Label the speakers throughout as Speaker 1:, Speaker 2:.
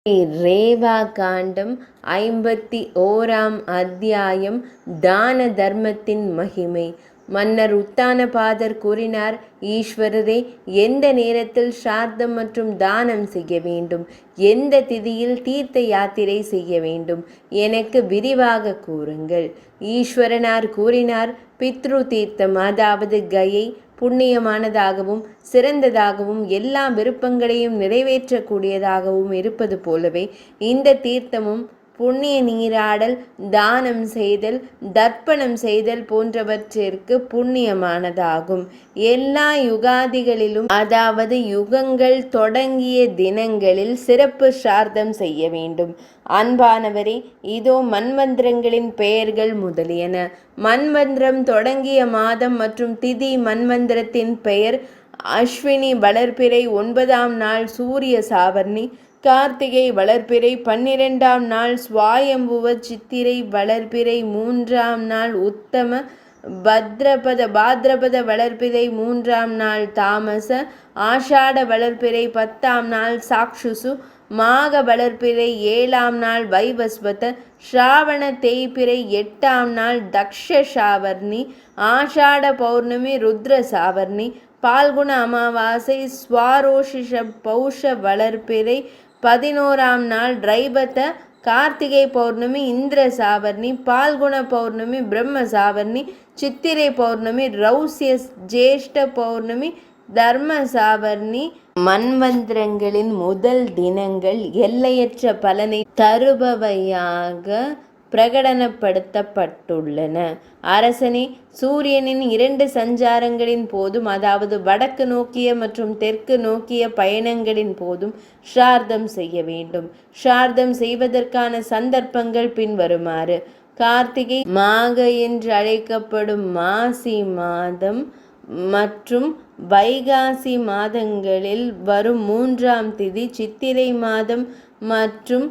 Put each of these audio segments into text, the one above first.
Speaker 1: ரேவா காண்டம் 51ஆம் அத்தியாயம். தான தர்மத்தின் மகிமை. மன்னர் உத்தானபாதர் கூறினார், ஈஸ்வரரே, எந்த நேரத்தில் ஸ்ரார்த்தம் மற்றும் தானம் செய்ய வேண்டும், எந்த திதியில் தீர்த்த யாத்திரை செய்ய வேண்டும், எனக்கு விரிவாக கூறுங்கள். ஈஸ்வரனார் கூறினார், பித்ரு தீர்த்தம், அதாவது கயை, புண்ணியமானதாகவும் சிறந்ததாகவும் எல்லா விருப்பங்களையும் நிறைவேற்றக்கூடியதாகவும் இருப்பது போலவே இந்த தீர்த்தமும் புண்ணிய நீராடல், தானம் செய்தல், தர்ப்பணம் செய்தல் போன்றவற்றிற்கு புண்ணியமானதாகும். எல்லா யுகாதிகளிலும், அதாவது யுகங்கள் தொடங்கிய தினங்களில் சிறப்பு ஸ்ரார்த்தம் செய்ய வேண்டும். அன்பானவரே, இதோ மன்வந்திரங்களின் பெயர்கள் முதலியன. மன்வந்திரம் தொடங்கிய மாதம் மற்றும் திதி. மன்வந்திரத்தின் பெயர் அஸ்வினி வளர்பிறை 9ஆம் நாள் சூரிய சாவர்ணி, கார்த்திகை வளர்பிறை 12ஆம் நாள் ஸ்வாயம்புவ, சித்திரை வளர்பிறை 3ஆம் நாள் உத்தம, பாத்ரபத வளர்பிறை 3ஆம் நாள் தாமச, ஆஷாட வளர்பிறை 10ஆம் நாள் சாக்ஷுசு, மாக வளர்பிறை 7ஆம் நாள் வைவஸ்வத, ஸ்ராவண தேய்பிறை 8ஆம் நாள் தக்ஷ சாவர்ணி, ஆஷாட பௌர்ணமி ருத்ர சாவர்ணி, பால்குண அமாவாசை ஸ்வாரோஷிஷ பௌஷ வளர்பிறை 11ஆம் நாள் ரைபத, கார்த்திகை பௌர்ணமி இந்திர சாவர்ணி, பால்குண பௌர்ணமி பிரம்ம சாவர்ணி, சித்திரை பௌர்ணமி ரௌசிய, ஜேஷ்ட பௌர்ணமி தர்ம சாவர்ணி. மன்வந்திரங்களின் முதல் தினங்கள் எல்லையற்ற பலனை தருபவையாக பிரகடனப்படுத்தப்பட்டுள்ளன. அரசனே, சூரியனின் 2 சஞ்சாரங்களின் போதும், அதாவது வடக்கு நோக்கிய மற்றும் தெற்கு நோக்கிய பயணங்களின் போதும் ஸ்ரார்த்தம் செய்ய வேண்டும். ஸ்ரார்த்தம் செய்வதற்கான சந்தர்ப்பங்கள் பின்வருமாறு. கார்த்திகை, மாக என்று அழைக்கப்படும் மாசி மாதம் மற்றும் வைகாசி மாதங்களில் வரும் 3ஆம் திதி, சித்திரை மாதம் மற்றும்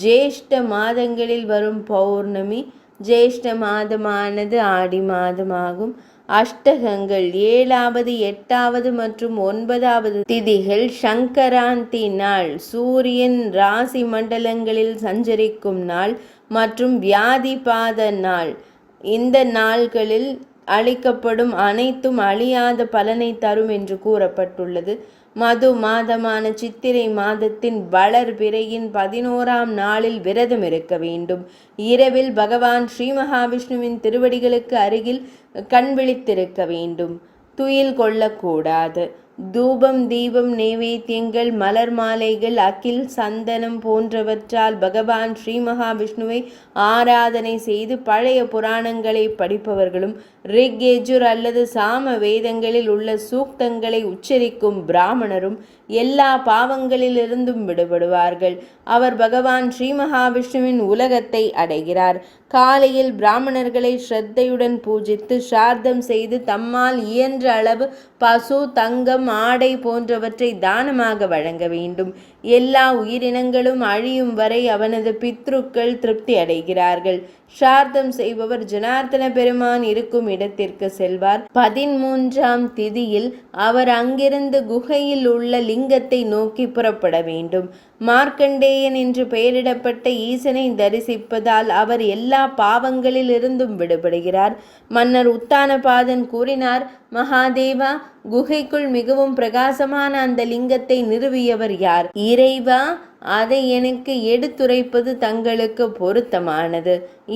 Speaker 1: ஜேஷ்ட மாதங்களில் வரும் பௌர்ணமி. ஜேஷ்ட மாதமானது ஆடி மாதமாகும். அஷ்டகங்கள் 7வது, 8வது மற்றும் 9வது திதிகள் சங்கராந்தி நாள், சூரியன் ராசி மண்டலங்களில் சஞ்சரிக்கும் நாள் மற்றும் வியாதிபாத நாள். இந்த நாள்களில் அளிக்கப்படும் அனைத்தும் அழியாத பலனை தரும் என்று கூறப்பட்டுள்ளது. மது மாதமான சித்திரை மாதத்தின் வளர்பிறையின் 11ஆம் நாளில் விரதம் இருக்க வேண்டும். இரவில் பகவான் ஸ்ரீ மகாவிஷ்ணுவின் திருவடிகளுக்கு அருகில் கண் விழித்திருக்க வேண்டும். துயில் கொள்ளக்கூடாது. தூபம், தீபம், நைவேத்தியங்கள், மலர் மாலைகள், அகில், சந்தனம் போன்றவற்றால் பகவான் ஸ்ரீ மகாவிஷ்ணுவை ஆராதனை செய்து பழைய புராணங்களை படிப்பவர்களும், ரிக், யஜுர் அல்லது சாம வேதங்களில் உள்ள சூக்தங்களை உச்சரிக்கும் பிராமணரும் எல்லா பாவங்களிலிருந்தும் விடுபடுவார்கள். அவர் பகவான் ஸ்ரீ மகாவிஷ்ணுவின் உலகத்தை அடைகிறார். காலையில் பிராமணர்களை ஸ்ரத்தையுடன் பூஜித்து ஸ்ரார்த்தம் செய்து தம்மால் இயன்ற அளவு பசு, தங்கம், ஆடை போன்றவற்றை தானமாக வழங்க வேண்டும். எல்லா உயிரினங்களும் அழியும் வரை அவனது பித்ருக்கள் திருப்தி அடைகிறார்கள். ஸ்ரார்த்தம் செய்பவர் ஜனார்த்தன பெருமான் இருக்கும் இடத்திற்கு செல்வார். 13ஆம் திதியில் அவர் அங்கிருந்து குகையில் உள்ள லிங்கத்தை நோக்கி புறப்பட வேண்டும். மார்க்கண்டேயன் என்று பெயரிடப்பட்ட ஈசனை தரிசிப்பதால் அவர் எல்லா பாவங்களில் இருந்தும் விடுபடுகிறார். மன்னர் உத்தானபாதன் கூறினார், மகாதேவா, குகைக்குள் மிகவும் பிரகாசமான அந்த லிங்கத்தை நிறுவியவர் யார்? இறைவா, அதை எனக்கு எடுத்துரைப்பது தங்களுக்கு பொருத்தமானது.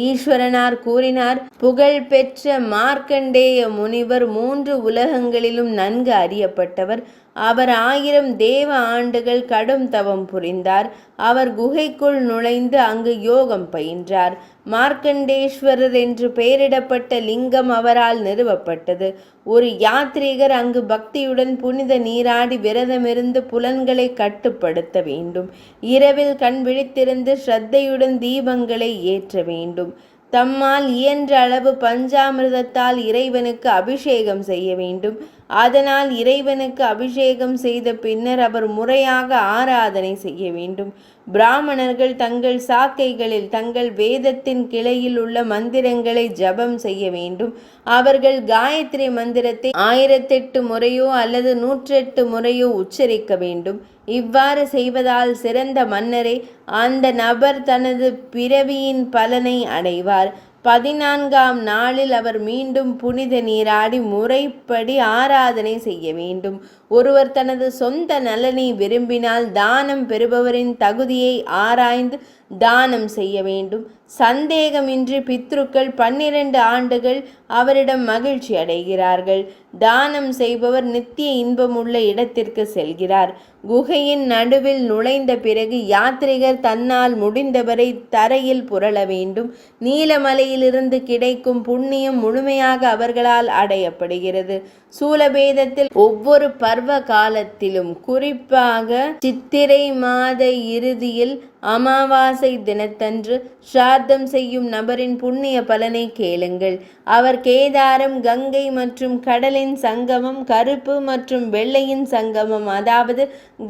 Speaker 1: ஈஸ்வரனார் கூறினார், புகழ் பெற்ற மார்க்கண்டேய முனிவர் 3 உலகங்களிலும் நன்கு அறியப்பட்டவர். அவர் 1000 தேவ ஆண்டுகள் கடும் தவம் புரிந்தார். அவர் குகைக்குள் நுழைந்து அங்கு யோகம் பயின்றார். மார்க்கண்டேஸ்வரர் என்று பெயரிடப்பட்ட லிங்கம் அவரால் நிறுவப்பட்டது. ஒரு யாத்ரீகர் அங்கு பக்தியுடன் புனித நீராடி விரதமிருந்து புலன்களை கட்டுப்படுத்த வேண்டும். இரவில் கண் விழித்திருந்து ஸ்ரத்தையுடன் தீபங்களை ஏற்ற வேண்டும். தம்மால் இயன்ற அளவு பஞ்சாமிர்தத்தால் இறைவனுக்கு அபிஷேகம் செய்ய வேண்டும். அதனால் இறைவனுக்கு அபிஷேகம் செய்த பின்னர் அவர் முறையாக ஆராதனை செய்ய வேண்டும். பிராமணர்கள் தங்கள் சாக்கைகளில் தங்கள் வேதத்தின் கிளையில் உள்ள மந்திரங்களை ஜபம் செய்ய வேண்டும். அவர்கள் காயத்ரி மந்திரத்தை 1008 முறையோ அல்லது 108 முறையோ உச்சரிக்க வேண்டும். இவ்வாறு செய்வதால் சிறந்த மன்னரே அந்த நபர் தனது பிறவியின் பலனை அடைவார். 14ஆம் நாளில் அவர் மீண்டும் புனித நீராடி முறைப்படி ஆராதனை செய்ய வேண்டும். ஒருவர் தனது சொந்த நலனை விரும்பினால் தானம் பெறுபவரின் தகுதியை ஆராய்ந்து தானம் செய்ய வேண்டும். சந்தேகமின்றி பித்ருக்கள் 12 ஆண்டுகள் அவரிடம் மகிழ்ச்சி அடைகிறார்கள். தானம் செய்பவர் நித்திய இன்பமுள்ள இடத்திற்கு செல்கிறார். குகையின் நடுவில் நுழைந்த பிறகு யாத்ரிகர் தன்னால் முடிந்தவரை தரையில் புரள வேண்டும். நீலமலையிலிருந்து கிடைக்கும் புண்ணியம் முழுமையாக அவர்களால் அடையப்படுகிறது. சூலபேதத்தில் ஒவ்வொரு பர்வ காலத்திலும், குறிப்பாக சித்திரை மாத இறுதியில் அமாவாசை தினத்தன்று ஸ்ராத்தம் செய்யும் நபரின் புண்ணிய பலனை கேளுங்கள். அவர் கேதாரம், கங்கை மற்றும் கடலின் சங்கமம், கருப்பு மற்றும் வெள்ளையின் சங்கமம், அதாவது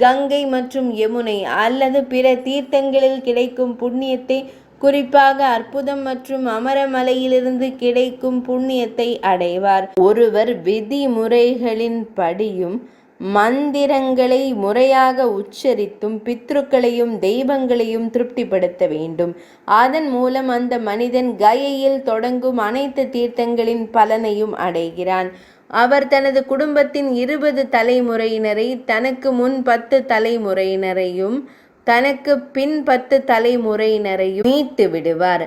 Speaker 1: கங்கை மற்றும் யமுனை அல்லது பிற தீர்த்தங்களில் கிடைக்கும் புண்ணியத்தை, குறிப்பாக அற்புதம் மற்றும் அமரமலையிலிருந்து கிடைக்கும் புண்ணியத்தை அடைவார். ஒருவர் விதிமுறைகளின் படியும் மந்திரங்களை முறையாக உச்சரித்தும் பித்ருக்களையும் தெய்வங்களையும் திருப்திப்படுத்த வேண்டும். அதன் மூலம் அந்த மனிதன் கயையில் தொடங்கும் அனைத்து தீர்த்தங்களின் பலனையும் அடைகிறான். அவர் தனது குடும்பத்தின் 20 தலைமுறையினரை, தனக்கு முன் 10 தலைமுறையினரையும் தனக்கு பின் 10 தலைமுறையினரையும் மீட்டு விடுவார்.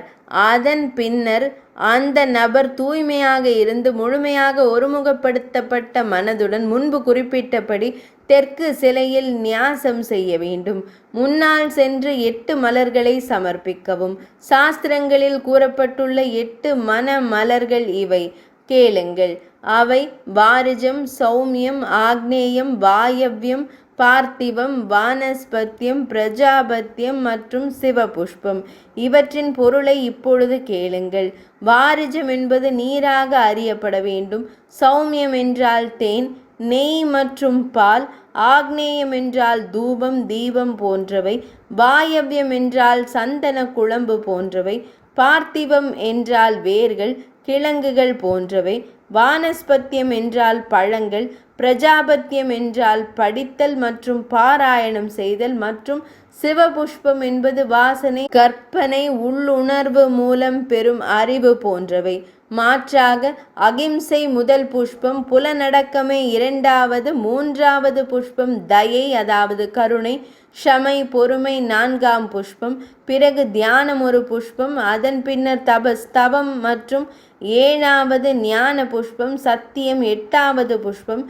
Speaker 1: அதன் பின்னர் அந்த நபர் தூய்மையாக இருந்து முழுமையாக ஒருமுகப்படுத்தப்பட்ட மனதுடன் முன்பு குறிப்பிட்டபடி தெற்கு சிலையில் நியாசம் செய்ய வேண்டும். முன்னால் சென்று 8 மலர்களை சமர்ப்பிக்கவும். சாஸ்திரங்களில் கூறப்பட்டுள்ள 8 மன மலர்கள் இவை, கேளுங்கள். அவை வாரிஜம், சௌமியம், ஆக்னேயம், வாயவ்யம், பார்த்திவம், வானஸ்பத்தியம், பிரஜாபத்தியம் மற்றும் சிவபுஷ்பம். இவற்றின் பொருளை இப்பொழுது கேளுங்கள். வாரிஜம் என்பது நீராக அறியப்பட வேண்டும். சௌமியம் என்றால் தேன், நெய் மற்றும் பால். ஆக்னேயம் என்றால் தூபம், தீபம் போன்றவை. வாயவ்யம் என்றால் சந்தன குழம்பு போன்றவை. பார்த்திவம் என்றால் வேர்கள், கிழங்குகள் போன்றவை. வானஸ்பத்தியம் என்றால் பழங்கள். பிரஜாபத்தியம் என்றால் படித்தல் மற்றும் பாராயணம் செய்தல். மற்றும் சிவபுஷ்பம் என்பது வாசனை, கற்பனை, உள்ளுணர்வு மூலம் பெறும் அறிவு போன்றவை. மாற்றாக அகிம்சை முதல் புஷ்பம், புலனடக்கமே 2வது, 3வது புஷ்பம் தயை அதாவது கருணை, ஷமை பொறுமை 4ஆம் புஷ்பம், பிறகு தியானம் ஒரு புஷ்பம், அதன் பின்னர் தபம் மற்றும் 7வது ஞான புஷ்பம், சத்தியம் 8வது புஷ்பம்.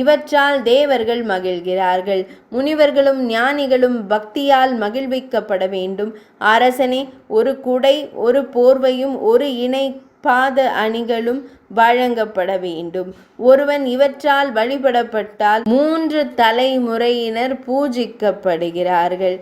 Speaker 1: இவற்றால் தேவர்கள் மகிழ்கிறார்கள். முனிவர்களும் ஞானிகளும் பக்தியால் மகிழ்விக்கப்பட வேண்டும். அரசனே, ஒரு குடை, ஒரு போர்வையும் ஒரு இணை பாத அணிகளும் வழங்கப்பட வேண்டும். ஒருவன் இவற்றால் வழிபடப்பட்டால் 3 தலைமுறையினர் பூஜிக்கப்படுகிறார்கள்.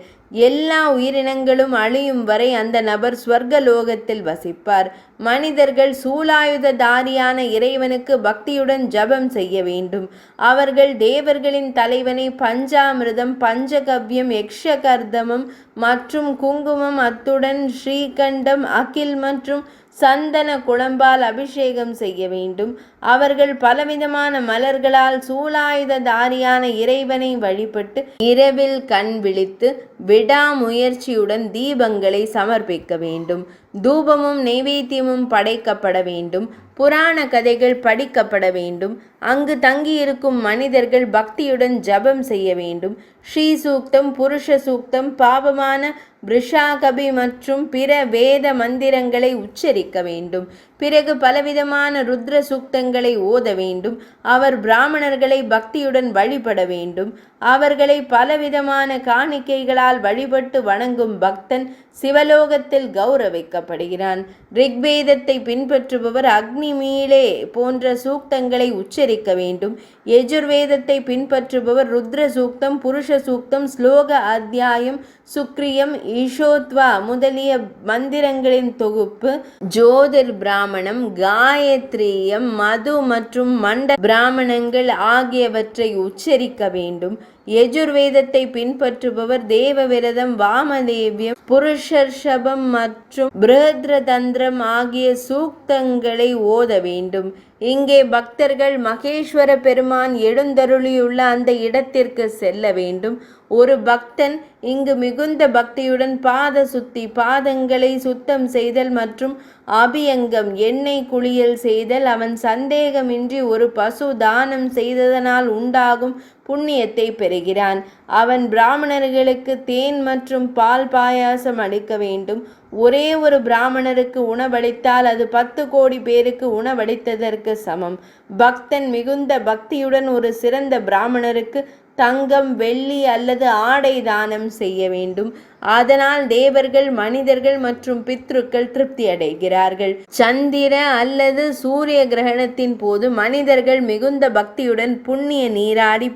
Speaker 1: எல்லா உயிரினங்களும் அழியும் வரை அந்த நபர் ஸ்வர்கலோகத்தில் வசிப்பார். மனிதர்கள் சூலாயுததாரியான இறைவனுக்கு பக்தியுடன் ஜபம் செய்ய வேண்டும். அவர்கள் தேவர்களின் தலைவனை பஞ்சாமிர்தம், பஞ்சகவ்யம், யக்ஷகர்தமம் மற்றும் குங்குமம், அத்துடன் ஸ்ரீகண்டம், அகில் மற்றும் சந்தன குழம்பால் அபிஷேகம் செய்ய வேண்டும். அவர்கள் பலவிதமான மலர்களால் சூலாயுததாரியான இறைவனை வழிபட்டு இரவில் கண் விழித்து விடாமுயற்சியுடன் தீபங்களை சமர்ப்பிக்க வேண்டும். தூபமும் நெய்வேத்தியமும் படைக்கப்பட வேண்டும். புராண கதைகள் படிக்கப்பட வேண்டும். அங்கு தங்கியிருக்கும் மனிதர்கள் பக்தியுடன் ஜபம் செய்ய வேண்டும். ஸ்ரீ சூக்தம், புருஷ சூக்தம், பாபமான பிருஷாகபி மற்றும் பிற வேத மந்திரங்களை உச்சரிக்க வேண்டும். பிறகு பலவிதமான ருத்ர சூக்தங்களை ஓத வேண்டும். அவர் பிராமணர்களை பக்தியுடன் வழிபட வேண்டும். அவர்களை பலவிதமான காணிக்கைகளால் வழிபட்டு வணங்கும் பக்தன் சிவலோகத்தில் கௌரவிக்கப்படுகிறான். ரிக்வேதத்தை பின்பற்றுபவர் அக்னிமீளே போன்ற சூக்தங்களை உச்சரிக்க வேண்டும். யஜுர்வேதத்தை பின்பற்றுபவர் ருத்ர சூக்தம், புருஷ சூக்தம், ஸ்லோக அத்தியாயம், சுக்ரியம், ஈஷோத்வா முதலிய மந்திரங்களின் தொகுப்பு, ஜோதிர் பிராமணம், காயத்ரீயம், மது மற்றும் மண்ட பிராமணங்கள் ஆகியவற்றை உச்சரிக்க வேண்டும். யஜுர்வேதத்தை பின்பற்றுபவர் தேவவிரதம், வாமதேவியம், புருஷர்ஷபம் மற்றும் பிருஹத்ரதந்திரம் ஆகிய சூக்தங்களை ஓத வேண்டும். இங்கே பக்தர்கள் மகேஸ்வர பெருமான் எழுந்தருளியுள்ள அந்த இடத்திற்கு செல்ல வேண்டும். ஒரு பக்தன் இங்கு மிகுந்த பக்தியுடன் பாத சுத்தி, பாதங்களை சுத்தம் செய்தல் மற்றும் அபியங்கம், எண்ணெய் குளியல் செய்தல், அவன் சந்தேகமின்றி ஒரு பசு தானம் செய்ததனால் உண்டாகும் புண்ணியத்தை பெறுகிறான். அவன் பிராமணர்களுக்கு தேன் மற்றும் பால் பாயாசம் அளிக்க வேண்டும். ஒரே ஒரு பிராமணருக்கு உணவளித்தால் அது 10 கோடி பேருக்கு உணவளித்ததற்கு சமம். பக்தன் மிகுந்த பக்தியுடன் ஒரு சிறந்த பிராமணருக்கு தங்கம், வெள்ளி அல்லது ஆடை தானம் செய்ய வேண்டும். அதனால் தேவர்கள், மனிதர்கள் மற்றும் பித்ருக்கள் திருப்தி அடைகிறார்கள். சந்திர அல்லது சூரிய கிரகணத்தின் போது மனிதர்கள் மிகுந்த பக்தியுடன்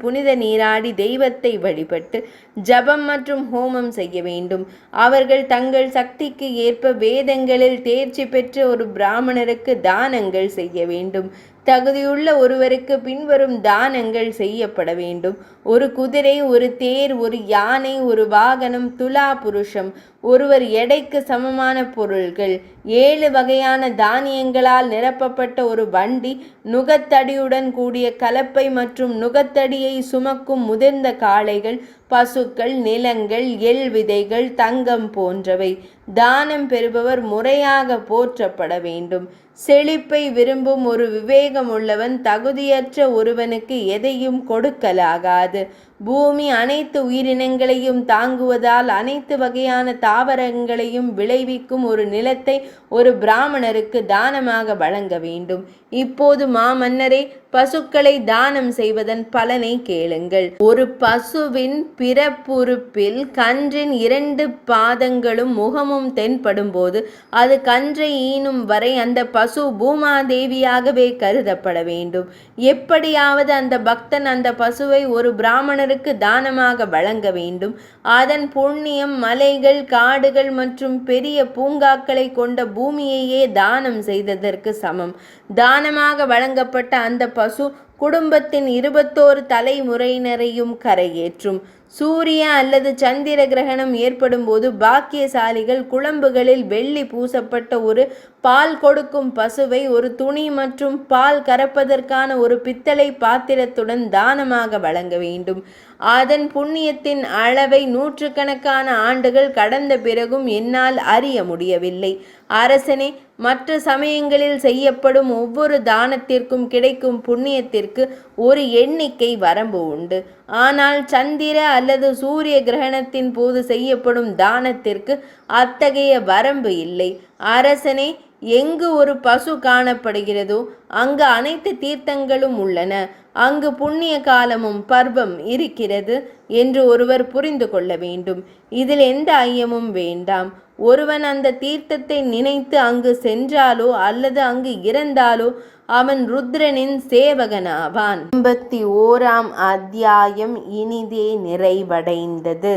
Speaker 1: புனித நீராடி தெய்வத்தை வழிபட்டு ஜபம் மற்றும் ஹோமம் செய்ய வேண்டும். அவர்கள் தங்கள் சக்திக்கு ஏற்ப வேதங்களில் தேர்ச்சி பெற்ற ஒரு பிராமணருக்கு தானங்கள் செய்ய வேண்டும். தகுதியுள்ள ஒருவருக்கு பின்வரும் தானங்கள் செய்யப்பட வேண்டும்: ஒரு குதிரை, ஒரு தேர், ஒரு யானை, ஒரு வாகனம், துலா புருஷம், ஒருவர் எடைக்கு சமமான பொருள்கள், 7 வகையான தானியங்களால் நிரப்பப்பட்ட ஒரு வண்டி, நுகத்தடியுடன் கூடிய கலப்பை மற்றும் நுகத்தடியை சுமக்கும் முதிர்ந்த காளைகள், பசுக்கள், நிலங்கள், எள் விதைகள், தங்கம் போன்றவை. தானம் பெறுபவர் முறையாக போற்றப்பட வேண்டும். செழிப்பை விரும்பும் ஒரு விவேகம் உள்ளவன் தகுதியற்ற ஒருவனுக்கு எதையும் கொடுக்கலாகாது. பூமி அனைத்து உயிரினங்களையும் தாங்குவதால் அனைத்து வகையான தாவரங்களையும் விளைவிக்கும் ஒரு நிலத்தை ஒரு பிராமணருக்கு தானமாக வழங்க வேண்டும். இப்போது மாமன்னரே, பசுக்களை தானம் செய்வதன் பலனை கேளுங்கள். ஒரு பசுவின் பிறப்புறுப்பில் கன்றின் 2 பாதங்களும் முகமும் தென்படும் போது அது கன்றை ஈனும் வரை அந்த பசு பூமாதேவியாகவே கருதப்பட வேண்டும். எப்படியாவது அந்த பக்தன் அந்த பசுவை ஒரு பிராமணருக்கு தானமாக வழங்க வேண்டும். அதன் புண்ணியம் மலைகள், காடுகள் மற்றும் பெரிய பூங்காக்களை கொண்ட பூமியையே தானம் செய்ததற்கு சமம். தானமாக வழங்கப்பட்ட அந்த பசு குடும்பத்தின் 21 தலைமுறையினரையும் கரையேற்றும். சூரிய அல்லது சந்திர கிரகணம் ஏற்படும் போது பாக்கியசாலிகள் குளம்புகளில் வெள்ளி பூசப்பட்ட ஒரு பால் கொடுக்கும் பசுவை ஒரு துணி மற்றும் பால் கறப்பதற்கான ஒரு பித்தளை பாத்திரத்துடன் தானமாக வழங்க வேண்டும். அதன் புண்ணியத்தின் அளவை நூற்றுக்கணக்கான ஆண்டுகள் கடந்த பிறகும் என்னால் அறிய முடியவில்லை. அரசனே, மற்ற சமயங்களில் செய்யப்படும் ஒவ்வொரு தானத்திற்கும் கிடைக்கும் புண்ணியத்திற்கு ஒரு எண்ணிக்கை வரம்பு உண்டு. ஆனால் சந்திர அல்லது சூரிய கிரகணத்தின் போது செய்யப்படும் தானத்திற்கு அத்தகைய வரம்பு இல்லை. அரசனே, எங்கு ஒரு பசு காணப்படுகிறதோ அங்கு அனைத்து தீர்த்தங்களும் உள்ளன. அங்கு புண்ணிய காலமும் பர்வம் இருக்கிறது என்று ஒருவர் புரிந்து கொள்ள வேண்டும். இதில் எந்த ஐயமும் வேண்டாம். ஒருவன் அந்த தீர்த்தத்தை நினைத்து அங்கு சென்றாலோ அல்லது அங்கு இறந்தாலோ அவன் ருத்ரனின் சேவகனாவான். 81ஆம் அத்தியாயம் இனிதே நிறைவடைந்தது.